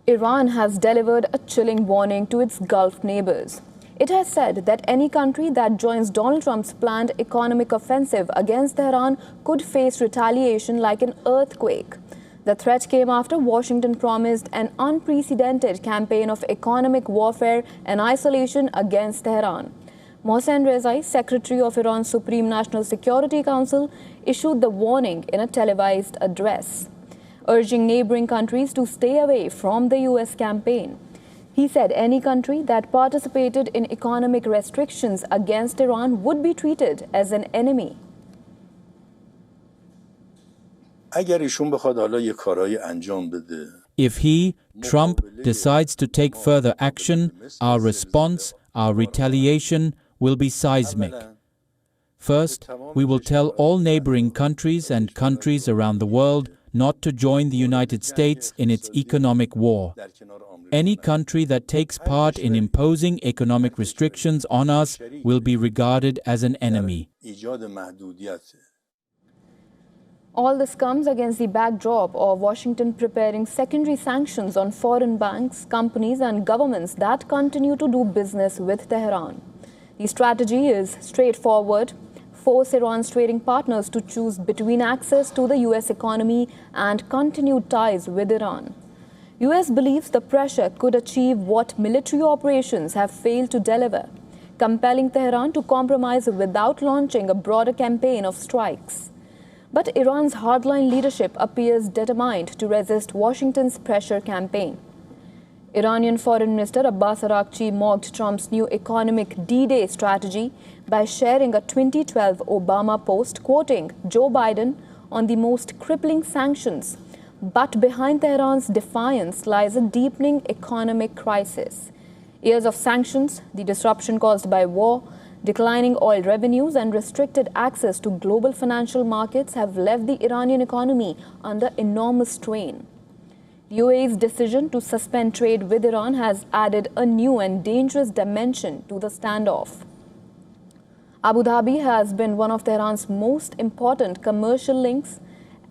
Iran has delivered a chilling warning to its Gulf neighbors. It has said that any country that joins Donald Trump's planned economic offensive against Tehran could face retaliation like an earthquake. The threat came after Washington promised an unprecedented campaign of economic warfare and isolation against Tehran. Mohsen Rezai, Secretary of Iran's Supreme National Security Council, issued the warning in a televised address, urging neighboring countries to stay away from the U.S. campaign. He said any country that participated in economic restrictions against Iran would be treated as an enemy. If he, Trump, decides to take further action, our response, our retaliation will be seismic. First, we will tell all neighboring countries and countries around the world not to join the United States in its economic war. Any country that takes part in imposing economic restrictions on us will be regarded as an enemy. All this comes against the backdrop of Washington preparing secondary sanctions on foreign banks, companies and governments that continue to do business with Tehran. The strategy is straightforward: force Iran's trading partners to choose between access to the U.S. economy and continued ties with Iran. U.S. believes the pressure could achieve what military operations have failed to deliver, compelling Tehran to compromise without launching a broader campaign of strikes. But Iran's hardline leadership appears determined to resist Washington's pressure campaign. Iranian Foreign Minister Abbas Araghchi mocked Trump's new economic D-Day strategy by sharing a 2012 Obama post quoting Joe Biden on the most crippling sanctions. But behind Tehran's defiance lies a deepening economic crisis. Years of sanctions, the disruption caused by war, declining oil revenues and restricted access to global financial markets have left the Iranian economy under enormous strain. The UAE's decision to suspend trade with Iran has added a new and dangerous dimension to the standoff. Abu Dhabi has been one of Tehran's most important commercial links,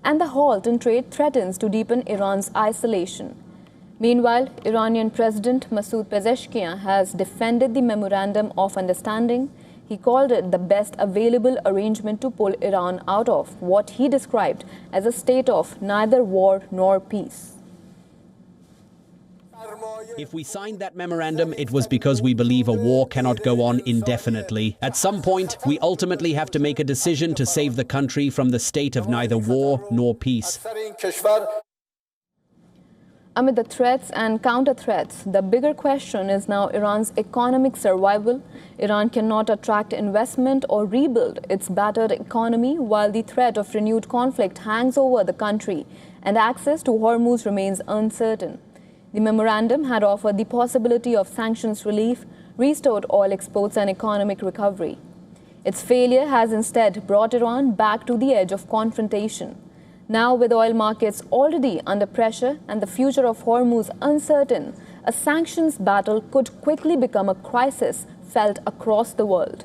and the halt in trade threatens to deepen Iran's isolation. Meanwhile, Iranian President Masoud Pezeshkian has defended the Memorandum of Understanding. He called it the best available arrangement to pull Iran out of what he described as a state of neither war nor peace. If we signed that memorandum, it was because we believe a war cannot go on indefinitely. At some point, we ultimately have to make a decision to save the country from the state of neither war nor peace. Amid the threats and counter-threats, the bigger question is now Iran's economic survival. Iran cannot attract investment or rebuild its battered economy while the threat of renewed conflict hangs over the country and access to Hormuz remains uncertain. The memorandum had offered the possibility of sanctions relief, restored oil exports and economic recovery. Its failure has instead brought Iran back to the edge of confrontation. Now, with oil markets already under pressure and the future of Hormuz uncertain, a sanctions battle could quickly become a crisis felt across the world.